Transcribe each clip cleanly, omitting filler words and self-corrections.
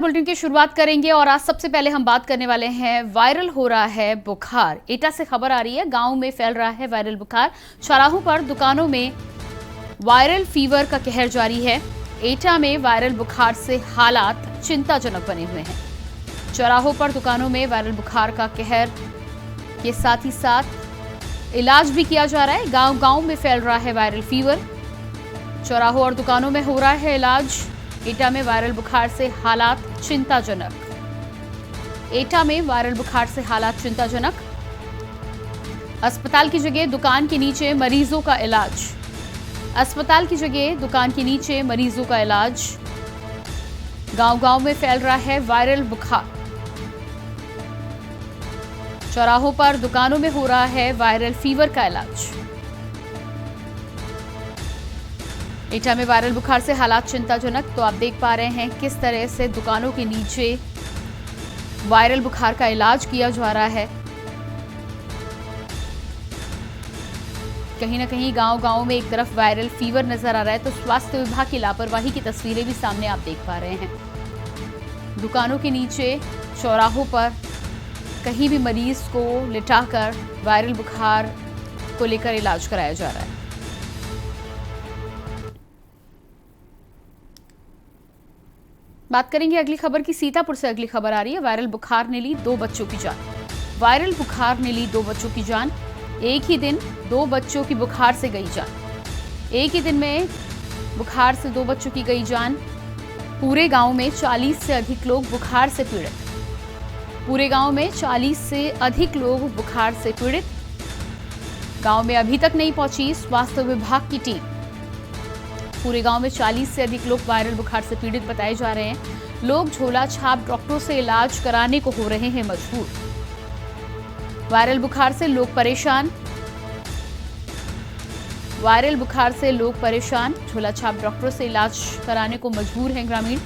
Bulletin की शुरुआत करेंगे और आज सबसे पहले हम बात करने वाले हैं वायरल हो रहा है बुखार। एटा से खबर आ रही है, गांव में फैल रहा है वायरल बुखार। चौराहों पर दुकानों में वायरल फीवर का कहर जारी है। एटा में वायरल बुखार से हालात चिंताजनक बने हुए हैं। चौराहों पर दुकानों में वायरल बुखार का कहर के साथ ही साथ इलाज भी किया जा रहा है। गांव गांव में फैल रहा है वायरल फीवर। चौराहों और दुकानों में हो रहा है इलाज। एटा में वायरल बुखार से हालात चिंताजनक। एटा में वायरल बुखार से हालात चिंताजनक। अस्पताल की जगह दुकान के नीचे मरीजों का इलाज। अस्पताल की जगह दुकान के नीचे मरीजों का इलाज। गांव-गांव में फैल रहा है वायरल बुखार। चौराहों पर दुकानों में हो रहा है वायरल फीवर का इलाज। एटा में वायरल बुखार से हालात चिंताजनक। तो आप देख पा रहे हैं किस तरह से दुकानों के नीचे वायरल बुखार का इलाज किया जा रहा है। कहीं ना कहीं गांव-गांव में एक तरफ वायरल फीवर नजर आ रहा है तो स्वास्थ्य विभाग की लापरवाही की तस्वीरें भी सामने आप देख पा रहे हैं। दुकानों के नीचे चौराहों पर कहीं भी मरीज को लिटाकर वायरल बुखार को लेकर इलाज कराया जा रहा है। बात करेंगे अगली खबर की। सीतापुर से अगली खबर आ रही है। वायरल बुखार ने ली 2 बच्चों की जान। वायरल बुखार ने ली 2 बच्चों की जान। एक ही दिन 2 बच्चों की बुखार से गई जान। एक ही दिन में बुखार से 2 बच्चों की गई जान। पूरे गांव में 40 से अधिक लोग बुखार से पीड़ित। पूरे गांव में 40 से अधिक लोग बुखार से पीड़ित। गांव में अभी तक नहीं पहुंची स्वास्थ्य विभाग की टीम। पूरे गांव में 40 से अधिक लोग वायरल बुखार से पीड़ित बताए जा रहे हैं। लोग झोला छाप डॉक्टरों से इलाज कराने को हो रहे हैं मजबूर। वायरल बुखार से लोग परेशान। वायरल बुखार से लोग परेशान। झोला छाप डॉक्टरों से इलाज कराने को मजबूर हैं ग्रामीण।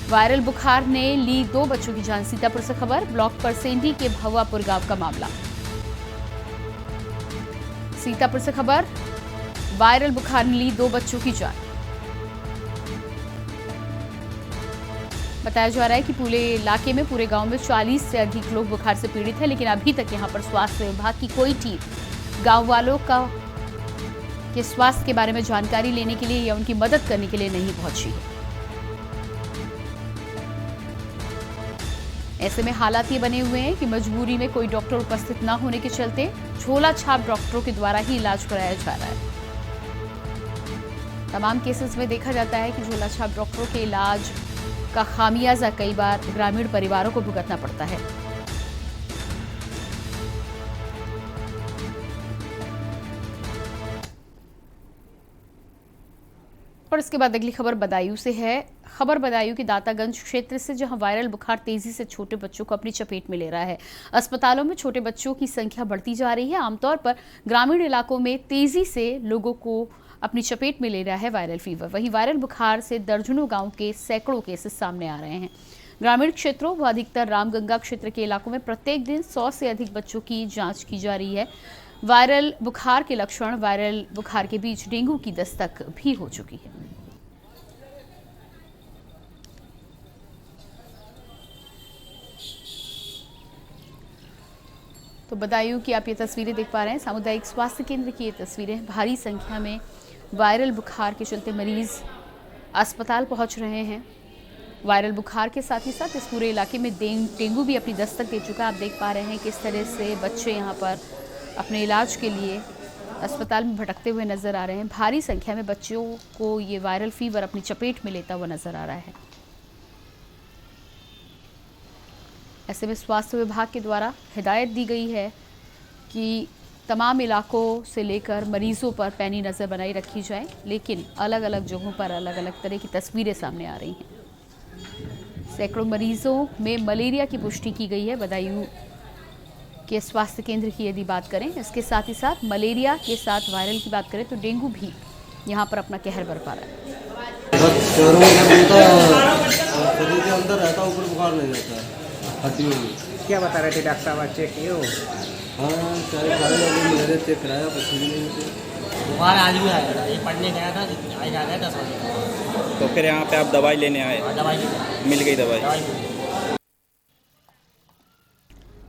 वायरल बुखार ने ली 2 बच्चों की जान। सीतापुर से खबर। ब्लॉक परसेंडी के भवापुर गांव का मामला। सीतापुर से खबर। वायरल बुखार ने ली 2 बच्चों की जान। बताया जा रहा है कि पूरे इलाके में, पूरे गांव में 40 से अधिक लोग बुखार से पीड़ित हैं, लेकिन अभी तक यहां पर स्वास्थ्य विभाग की कोई टीम गांव वालों के स्वास्थ्य के बारे में जानकारी लेने के लिए या उनकी मदद करने के लिए नहीं पहुंची है। ऐसे में हालात ये बने हुए हैं कि मजबूरी में कोई डॉक्टर उपस्थित न होने के चलते झोला छाप डॉक्टरों के द्वारा ही इलाज कराया जा रहा है। तमाम केसेस में देखा जाता है कि झोला छाप डॉक्टरों के इलाज का खामियाजा कई बार ग्रामीण परिवारों को भुगतना पड़ता है। और इसके बाद अगली खबर बदायूं से है। खबर बदायूं के दातागंज क्षेत्र से, जहां वायरल बुखार तेजी से छोटे बच्चों को अपनी चपेट में ले रहा है। अस्पतालों में छोटे बच्चों की संख्या बढ़ती जा रही है। आमतौर पर ग्रामीण इलाकों में तेजी से लोगों को अपनी चपेट में ले रहा है वायरल फीवर। वहीं वायरल बुखार से दर्जनों गांव के सैकड़ों केसेस सामने आ रहे हैं। ग्रामीण क्षेत्रों व अधिकतर रामगंगा क्षेत्र के इलाकों में प्रत्येक दिन 100 से अधिक बच्चों की जांच की जा रही है। वायरल बुखार के लक्षण, वायरल बुखार के बीच डेंगू की दस्तक भी हो चुकी है। तो बदायूं की आप ये तस्वीरें देख पा रहे हैं। सामुदायिक स्वास्थ्य केंद्र की ये तस्वीरें। भारी संख्या में वायरल बुखार के चलते मरीज अस्पताल पहुंच रहे हैं। वायरल बुखार के साथ ही साथ इस पूरे इलाके में डेंगू भी अपनी दस्तक दे चुका है। आप देख पा रहे हैं किस तरह से बच्चे यहां पर अपने इलाज के लिए अस्पताल में भटकते हुए नजर आ रहे हैं। भारी संख्या में बच्चों को ये वायरल फीवर अपनी चपेट में लेता हुआ नजर आ रहा है। ऐसे में स्वास्थ्य विभाग के द्वारा हिदायत दी गई है कि तमाम इलाकों से लेकर मरीजों पर पैनी नज़र बनाई रखी जाए, लेकिन अलग अलग जगहों पर अलग अलग तरह की तस्वीरें सामने आ रही हैं। सैकड़ों मरीजों में मलेरिया की पुष्टि की गई है। बदायूं के स्वास्थ्य केंद्र की यदि बात करें, इसके साथ ही साथ मलेरिया के साथ वायरल की बात करें तो डेंगू भी यहाँ पर अपना कहर बरपा रहा है। क्या बता रहे थे डॉक्टर साहब? चेक किए हो? हाँ, मेरे चेक कराया, कुछ भी नहीं। बुखार आज भी आया था। ये पढ़ने गया था, आज आ गया 10 बजे। तो फिर यहाँ पे आप दवाई लेने आए? दवाई ली, मिल गई दवाई? दवाई मिल गई।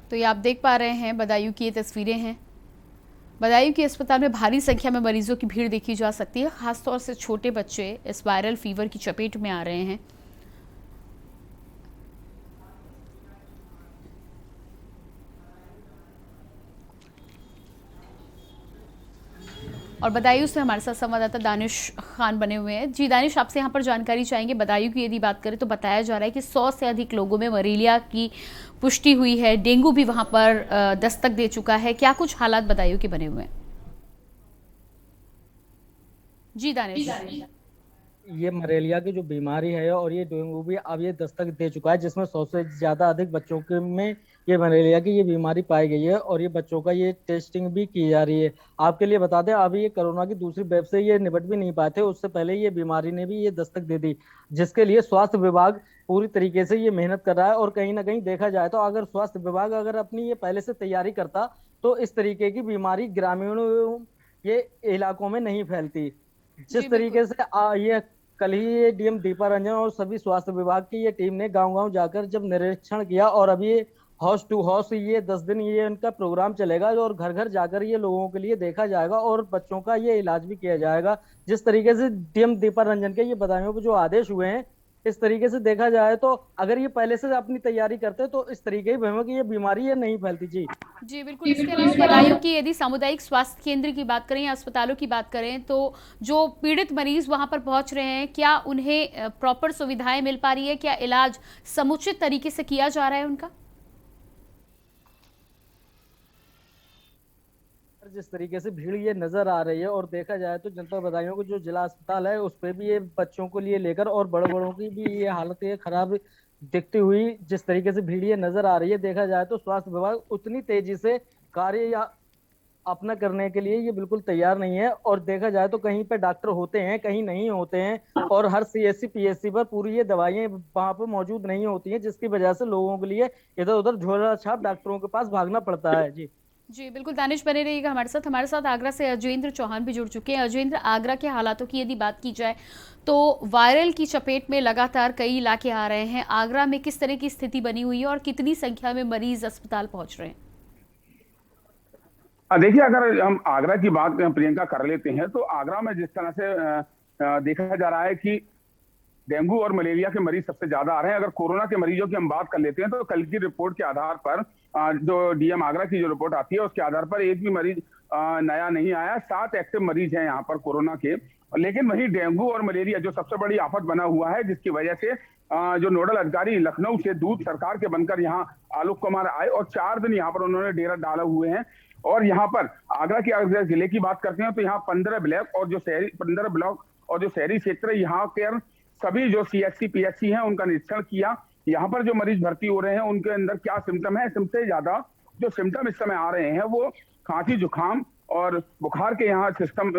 तो ये आप देख पा रहे हैं बदायूं की ये तस्वीरें हैं। बदायूं के अस्पताल में भारी संख्या में मरीजों की भीड़ देखी जा सकती है। खासतौर से छोटे बच्चे इस वायरल फीवर की चपेट में आ रहे हैं। और बदायूं से हमारे साथ संवाददाता दानिश खान बने हुए हैं। जी दानिश, आपसे यहाँ पर जानकारी चाहेंगे। बदायूं की यदि बात करें तो बताया जा रहा है कि 100 से अधिक लोगों में मलेरिया की पुष्टि हुई है। डेंगू भी वहां पर दस्तक दे चुका है। क्या कुछ हालात बदायूं के बने हुए हैं? जी दानिश। ये मलेरिया की जो बीमारी है और ये डेंगू भी अब ये दस्तक दे चुका है, जिसमें 100 से ज्यादा अधिक बच्चों के में ये मलेरिया की ये बीमारी पाई गई है और ये बच्चों का ये टेस्टिंग भी की जा रही है। आपके लिए बता दें, अभी ये कोरोना की दूसरी वेव से ये निपट भी नहीं पाए थे, उससे पहले ये बीमारी ने भी ये दस्तक दे दी, जिसके लिए स्वास्थ्य विभाग पूरी तरीके से ये मेहनत कर रहा है। और कहीं ना कहीं देखा जाए तो अगर स्वास्थ्य विभाग अगर अपनी ये पहले से तैयारी करता तो इस तरीके की बीमारी ग्रामीणों ये इलाकों में नहीं फैलती। जिस तरीके से ये कल ही ये डीएम दीपा रंजन और सभी स्वास्थ्य विभाग की ये टीम ने गांव-गांव जाकर जब निरीक्षण किया और अभी ये हाउस टू हाउस ये 10 दिन ये इनका प्रोग्राम चलेगा और घर घर जाकर ये लोगों के लिए देखा जाएगा और बच्चों का ये इलाज भी किया जाएगा। जिस तरीके से डीएम दीपा रंजन के ये बदायूं के जो आदेश हुए हैं, इस तरीके से देखा जाए तो अगर ये पहले से अपनी तैयारी करते तो इस तरीके की ये बीमारी ये नहीं फैलती। जी जी बिल्कुल। इसके अलावा बदायूं की यदि सामुदायिक स्वास्थ्य केंद्र की बात करें या अस्पतालों की बात करें तो जो पीड़ित मरीज वहां पर पहुंच रहे हैं, क्या उन्हें प्रॉपर सुविधाएं मिल पा रही है? क्या इलाज समुचित तरीके से किया जा रहा है उनका? जिस तरीके से भीड़ ये नजर आ रही है और देखा जाए तो जनपद बदायूं को जो जिला अस्पताल है उस पे भी ये बच्चों को लिए लेकर और बड़े बड़ों की भी ये हालत ये खराब दिखती हुई जिस तरीके से भीड़ ये नजर आ रही है, देखा जाए तो स्वास्थ्य विभाग उतनी तेजी से कार्य या अपना करने के लिए ये बिल्कुल तैयार नहीं है। और देखा जाए तो कहीं पे डॉक्टर होते हैं, कहीं नहीं होते हैं और हर सीएससी पीएससी पर पूरी ये दवाइयां वहां पर मौजूद नहीं होती हैं, जिसकी वजह से लोगों के लिए इधर उधर झोला छाप डॉक्टरों के पास भागना पड़ता है। जी जी बिल्कुल। दानिश बने रहिएगा हमारे साथ आगरा से अजयेंद्र चौहान भी जुड़ चुके हैं। अजयेंद्र, आगरा के हालातों की यदि बात की जाए तो वायरल की चपेट में लगातार कई इलाके आ रहे हैं। आगरा में किस तरह की स्थिति बनी हुई है और कितनी संख्या में मरीज अस्पताल पहुंच रहे हैं? देखिए, अगर हम आगरा की बात प्रियंका कर लेते हैं तो आगरा में जिस तरह से देखा जा रहा है कि डेंगू और मलेरिया के मरीज सबसे ज्यादा आ रहे हैं। अगर कोरोना के मरीजों की हम बात कर लेते हैं तो कल की रिपोर्ट के आधार पर जो डीएम आगरा की जो रिपोर्ट आती है उसके आधार पर एक भी मरीज नया नहीं आया। 7 एक्टिव मरीज हैं यहाँ पर कोरोना के। लेकिन वही डेंगू और मलेरिया जो सबसे बड़ी आफत बना हुआ है, जिसकी वजह से जो नोडल अधिकारी लखनऊ से दूत सरकार के बनकर यहाँ आलोक कुमार आए और 4 दिन यहाँ पर उन्होंने डेरा डाला हुए हैं। और यहाँ पर आगरा की अगर जिले की बात करते हैं तो यहाँ 15 ब्लॉक और जो शहरी क्षेत्र है यहाँ के सभी जो सीएचसी पीएचसी हैं उनका निरीक्षण किया। यहाँ पर जो मरीज भर्ती हो रहे हैं उनके अंदर क्या सिम्टम है, सबसे ज्यादा जो सिम्टम इस समय आ रहे हैं वो खांसी जुकाम और बुखार के यहाँ सिस्टम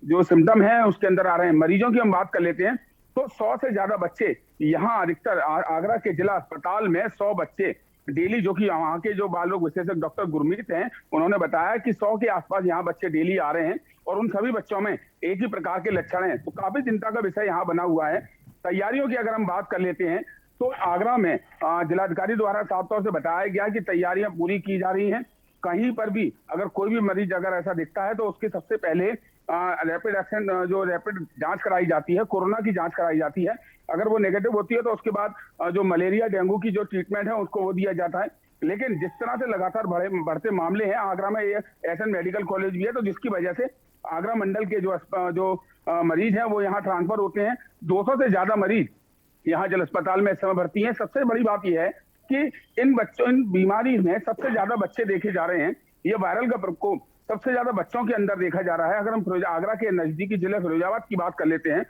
जो सिम्टम है उसके अंदर आ रहे हैं। मरीजों की हम बात कर लेते हैं तो 100 से ज्यादा बच्चे यहाँ अधिकतर आगरा के जिला अस्पताल में 100 बच्चे डेली, जो कि वहाँ के जो बाल रोग विशेषज्ञ डॉक्टर गुरमीत हैं उन्होंने बताया कि 100 के आसपास यहाँ बच्चे डेली आ रहे हैं और उन सभी बच्चों में एक ही प्रकार के लक्षण हैं। तो काफी चिंता का विषय यहाँ बना हुआ है। तैयारियों की अगर हम बात कर लेते हैं तो आगरा में जिलाधिकारी द्वारा साफ तौर से बताया गया कि तैयारियां पूरी की जा रही हैं। कहीं पर भी अगर कोई भी मरीज अगर ऐसा दिखता है तो उसके सबसे पहले रैपिड जांच कराई जाती है, कोरोना की जांच कराई जाती है। अगर वो नेगेटिव होती है तो उसके बाद जो मलेरिया डेंगू की जो ट्रीटमेंट है उसको वो दिया जाता है। लेकिन जिस तरह से लगातार बढ़ते मामले हैं, आगरा में एसएन मेडिकल कॉलेज भी है, तो जिसकी वजह से आगरा मंडल के जो मरीज हैं वो यहाँ ट्रांसफर होते हैं। 200 से ज्यादा मरीज यहाँ जिला अस्पताल में इस समय भर्ती हैं। सबसे बड़ी बात यह है कि इन बीमारी में सबसे ज्यादा बच्चे देखे जा रहे हैं। ये वायरल का प्रकोप सबसे ज्यादा बच्चों के अंदर देखा जा रहा है। अगर हम आगरा के नजदीकी जिला फिरोजाबाद की बात कर लेते हैं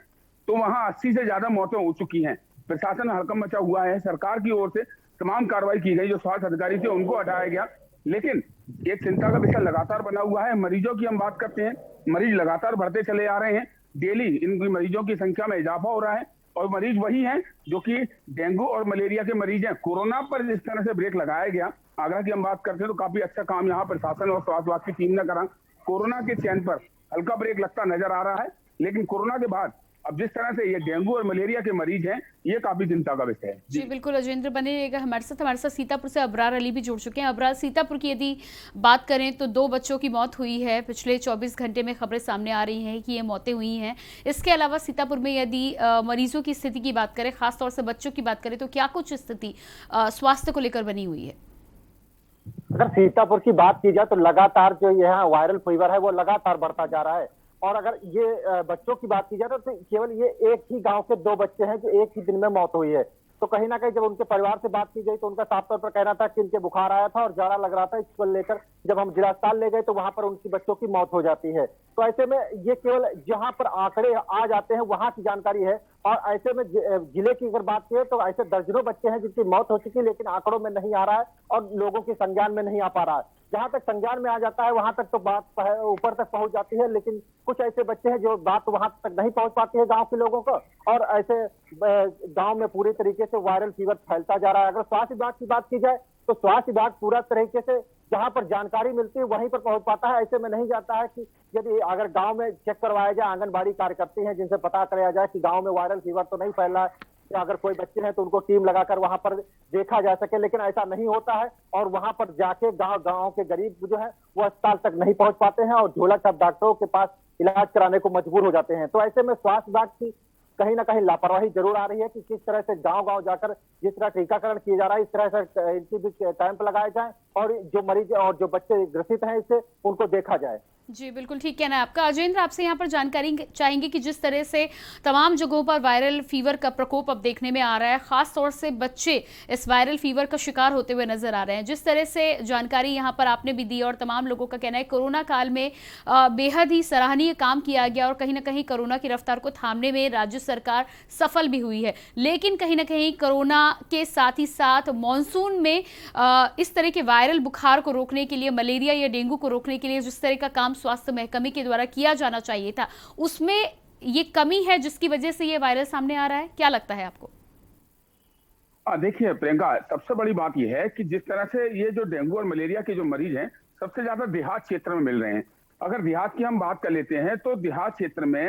तो वहां 80 से ज्यादा मौतें हो चुकी हैं। प्रशासन हड़कंप मचा हुआ है। सरकार की ओर से तमाम कार्रवाई की गई, जो स्वास्थ्य अधिकारी थे उनको हटाया गया, लेकिन एक चिंता का विषय लगातार बना हुआ है। मरीजों की हम बात करते हैं, मरीज लगातार बढ़ते चले आ रहे हैं। डेली इन मरीजों की संख्या में इजाफा हो रहा है और मरीज वही हैं जो कि डेंगू और मलेरिया के मरीज हैं। कोरोना पर जिस तरह से ब्रेक लगाया गया, आगरा की हम बात करते हैं तो काफी अच्छा काम यहाँ प्रशासन और स्वास्थ्य विभाग की टीम ने करा। कोरोना के चयन पर हल्का ब्रेक लगता नजर आ रहा है, लेकिन कोरोना के बाद अब जिस तरह से ये डेंगू और मलेरिया के मरीज हैं, ये काफी चिंता का विषय है। जी बिल्कुल, अजेंद्र बने रहेगा हमारे साथ सीतापुर से अबरार अली भी जुड़ चुके हैं। अबरार, सीतापुर की यदि बात करें तो 2 बच्चों की मौत हुई है। पिछले 24 घंटे में खबरें सामने आ रही हैं कि ये मौतें हुई हैं। इसके अलावा सीतापुर में यदि मरीजों की स्थिति की बात करें, खासतौर से बच्चों की बात करें, तो क्या कुछ स्थिति स्वास्थ्य को लेकर बनी हुई है? अगर सीतापुर की बात की जाए तो लगातार जो यहाँ वायरल फीवर है वो लगातार बढ़ता जा रहा है। और अगर ये बच्चों की बात की जाए तो केवल ये एक ही गांव के 2 बच्चे हैं जो एक ही दिन में मौत हुई है। तो कहीं ना कहीं जब उनके परिवार से बात की गई तो उनका साफ तौर पर कहना था कि इनके बुखार आया था और जाड़ा लग रहा था, इसको लेकर जब हम जिला अस्पताल ले गए तो वहां पर उनकी बच्चों की मौत हो जाती है। तो ऐसे में ये केवल जहां पर आंकड़े आ जाते हैं वहां की जानकारी है। और ऐसे में जिले की अगर बात करें तो ऐसे दर्जनों बच्चे हैं जिनकी मौत हो चुकी है, लेकिन आंकड़ों में नहीं आ रहा है और लोगों के संज्ञान में नहीं आ पा रहा है। जहां तक संज्ञान में आ जाता है वहां तक तो बात ऊपर तक पहुंच जाती है, लेकिन कुछ ऐसे बच्चे हैं जो बात वहां तक नहीं पहुंच पाती है गांव के लोगों को, और ऐसे गांव में पूरी तरीके से वायरल फीवर फैलता जा रहा है। अगर स्वास्थ्य विभाग की बात की जाए तो स्वास्थ्य विभाग पूरा तरीके से जहां पर जानकारी मिलती है वहीं पर पहुंच पाता है। ऐसे में नहीं जाता है कि यदि अगर गांव में चेक करवाया जाए, आंगनबाड़ी कार्यकर्ती हैं जिनसे पता कराया जाए कि गांव में वायरल फीवर तो नहीं फैल रहा है, या अगर कोई बच्चे हैं तो उनको टीम लगाकर वहां पर देखा जा सके, लेकिन ऐसा नहीं होता है। और वहां पर जाके गांव के गरीब जो है वो अस्पताल तक नहीं पहुंच पाते हैं और झोला छाप डॉक्टरों के पास इलाज कराने को मजबूर हो जाते हैं। तो ऐसे में स्वास्थ्य विभाग की कहीं ना कहीं लापरवाही जरूर आ रही है कि किस तरह से गांव जाकर जिस तरह टीकाकरण किया जा रहा है इस तरह से इनकी भी कैंप लगाए जाए और जो मरीज और जो बच्चे ग्रसित हैं इससे उनको देखा जाए। जी बिल्कुल ठीक कहना है आपका। अजेंद्र, आपसे यहाँ पर जानकारी चाहेंगे कि जिस तरह से तमाम जगहों पर वायरल फीवर का प्रकोप अब देखने में आ रहा है, खास तौर से बच्चे इस वायरल फीवर का शिकार होते हुए नजर आ रहे हैं, जिस तरह से जानकारी यहाँ पर आपने भी दी और तमाम लोगों का कहना है कोरोना काल में बेहद ही सराहनीय काम किया गया और कहीं ना कहीं कोरोना की रफ्तार को थामने में राज्य सरकार सफल भी हुई है। लेकिन कहीं ना कहीं कोरोना के साथ ही साथ मानसून में इस तरह के वायरल बुखार को रोकने के लिए, मलेरिया या डेंगू को रोकने के लिए जिस तरह का काम स्वास्थ्य महकमे के द्वारा किया जाना चाहिए था, उसमें ये कमी है जिसकी वजह से ये वायरस सामने आ रहा है। क्या लगता है आपको? देखिए प्रियंका, सबसे बड़ी बात यह है कि जिस तरह से ये जो डेंगू और मलेरिया के जो मरीज हैं सबसे ज्यादा देहात क्षेत्र में मिल रहे हैं। अगर देहात की हम बात कर लेते हैं तो देहात क्षेत्र में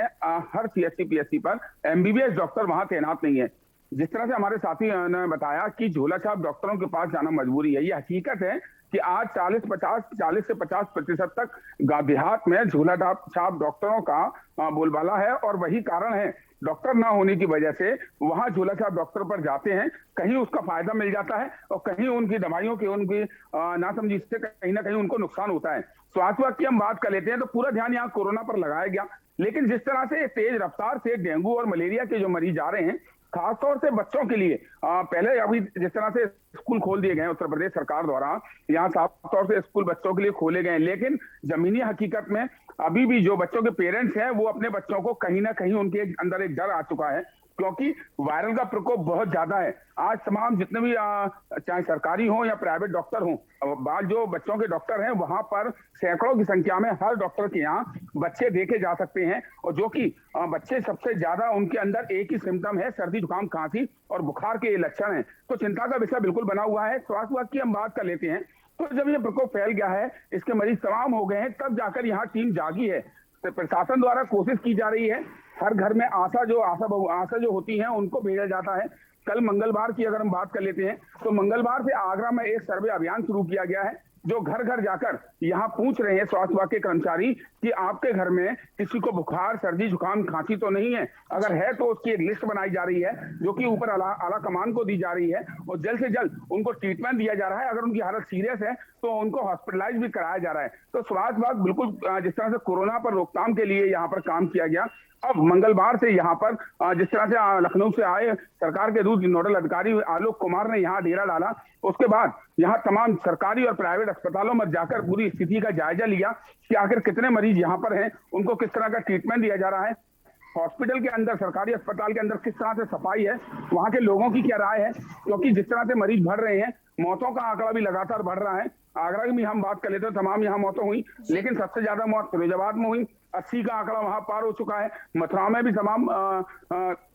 हर CHC PSC पर MBBS डॉक्टर वहां तैनात नहीं है। जिस तरह से हमारे साथी ने बताया कि झोला छाप डॉक्टरों के पास जाना मजबूरी है, ये हकीकत है कि आज 40 से 50% तक देहात में झोला छाप डॉक्टरों का बोलबाला है। और वही कारण है, डॉक्टर ना होने की वजह से वहां झोला छाप डॉक्टर पर जाते हैं, कहीं उसका फायदा मिल जाता है और कहीं उनकी दवाइयों की उनकी नासमझी से कहीं ना कहीं उनको नुकसान होता है। स्वास्थ्य विभाग की हम बात कर लेते हैं तो पूरा ध्यान यहाँ कोरोना पर लगाया गया, लेकिन जिस तरह से तेज रफ्तार से डेंगू और मलेरिया के जो मरीज आ रहे हैं, खासतौर से बच्चों के लिए पहले अभी जिस तरह से स्कूल खोल दिए गए उत्तर प्रदेश सरकार द्वारा, यहाँ साफ तौर से स्कूल बच्चों के लिए खोले गए, लेकिन जमीनी हकीकत में अभी भी जो बच्चों के पेरेंट्स हैं वो अपने बच्चों को कहीं ना कहीं उनके अंदर एक डर आ चुका है, क्योंकि वायरल का प्रकोप बहुत ज्यादा है। आज तमाम जितने भी चाहे सरकारी हो या प्राइवेट डॉक्टर हो, जो बच्चों के डॉक्टर हैं वहां पर सैकड़ों की संख्या में हर डॉक्टर के यहाँ बच्चे देखे जा सकते हैं, और जो कि बच्चे सबसे ज्यादा उनके अंदर एक ही सिम्टम है, सर्दी जुकाम खांसी और बुखार के लक्षण हैं। तो चिंता का विषय बिल्कुल बना हुआ है। स्वास्थ्य विभाग की हम बात कर लेते हैं तो जब ये प्रकोप फैल गया है, इसके मरीज तमाम हो गए हैं, तब जाकर यहाँ टीम जागी है। तो प्रशासन द्वारा कोशिश की जा रही है, हर घर में आशा जो होती हैं उनको भेजा जाता है। कल मंगलवार की अगर हम बात कर लेते हैं तो मंगलवार से आगरा में एक सर्वे अभियान शुरू किया गया है, जो घर घर जाकर यहाँ पूछ रहे हैं स्वास्थ्य विभाग के कर्मचारी कि आपके घर में किसी को बुखार, सर्दी, जुकाम, खांसी तो नहीं है। अगर है तो उसकी एक लिस्ट बनाई जा रही है जो कि ऊपर आला कमान को दी जा रही है और जल्द से जल्द उनको ट्रीटमेंट दिया जा रहा है। अगर उनकी हालत सीरियस है तो उनको हॉस्पिटलाइज भी कराया जा रहा है। तो स्वास्थ्य विभाग बिल्कुल जिस तरह से कोरोना पर रोकथाम के लिए यहाँ पर काम किया गया, अब मंगलवार से यहाँ पर जिस तरह से लखनऊ से आए सरकार के दूर नोडल अधिकारी आलोक कुमार ने यहाँ डेरा डाला, उसके बाद यहाँ तमाम सरकारी और प्राइवेट अस्पतालों में जाकर पूरी स्थिति का जायजा लिया कि आखिर कितने मरीज यहाँ पर हैं, उनको किस तरह का ट्रीटमेंट दिया जा रहा है, हॉस्पिटल के अंदर, सरकारी अस्पताल के अंदर किस तरह से सफाई है, वहां के लोगों की क्या राय है, क्योंकि जिस तरह से मरीज बढ़ रहे हैं, मौतों का आंकड़ा भी लगातार बढ़ रहा है। आगरा की भी हम बात कर लेते हैं, तमाम यहाँ मौतें हुई, लेकिन सबसे ज्यादा मौत फिरोजाबाद में हुई, 80 का आंकड़ा वहां पार हो चुका है। मथुरा में भी तमाम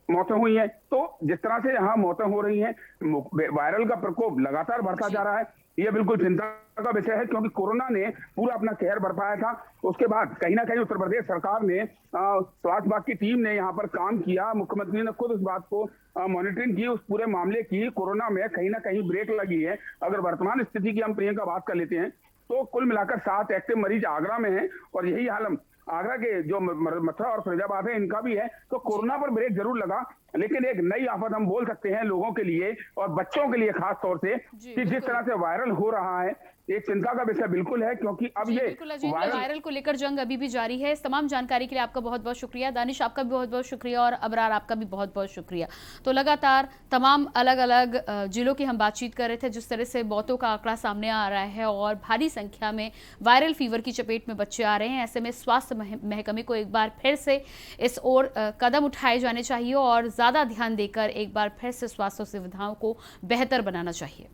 मौतें हुई हैं। तो जिस तरह से यहाँ मौतें हो रही हैं, वायरल का प्रकोप लगातार बढ़ता जा रहा है। यह बिल्कुल चिंता का विषय है, क्योंकि कोरोना ने पूरा अपना कहर बरपाया था। उसके बाद कहीं ना कहीं उत्तर प्रदेश सरकार ने, स्वास्थ्य विभाग की टीम ने यहाँ पर काम किया। मुख्यमंत्री ने खुद उस बात को मॉनिटरिंग की, उस पूरे मामले की। कोरोना में कहीं ना कहीं ब्रेक लगी है। अगर वर्तमान स्थिति की हम प्रियंका बात कर लेते हैं तो कुल मिलाकर 7 एक्टिव मरीज आगरा में हैं, और यही हाल हम आगरा के जो मथुरा और फरीदाबाद है इनका भी है। तो कोरोना पर ब्रेक जरूर लगा, लेकिन एक नई आफत हम बोल सकते हैं लोगों के लिए और बच्चों के लिए खास तौर से, कि जिस तरह से वायरल हो रहा है, एक चिंता का विषय बिल्कुल है। क्योंकि अब ये वायरल को लेकर जंग अभी भी जारी है। इस तमाम जानकारी के लिए आपका बहुत बहुत शुक्रिया। दानिश, आपका भी बहुत बहुत शुक्रिया, और अबरार, आपका भी बहुत बहुत शुक्रिया। तो लगातार तमाम अलग अलग जिलों की हम बातचीत कर रहे थे, जिस तरह से मौतों का आंकड़ा सामने आ रहा है और भारी संख्या में वायरल फीवर की चपेट में बच्चे आ रहे हैं। ऐसे में स्वास्थ्य महकमे को एक बार फिर से इस ओर कदम उठाए जाने चाहिए और ज़्यादा ध्यान देकर एक बार फिर से स्वास्थ्य सुविधाओं को बेहतर बनाना चाहिए।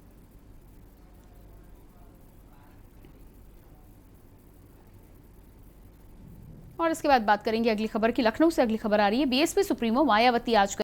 और इसके बाद बात करेंगे अगली खबर की। लखनऊ से अगली खबर आ रही है। बीएसपी सुप्रीमो मायावती आज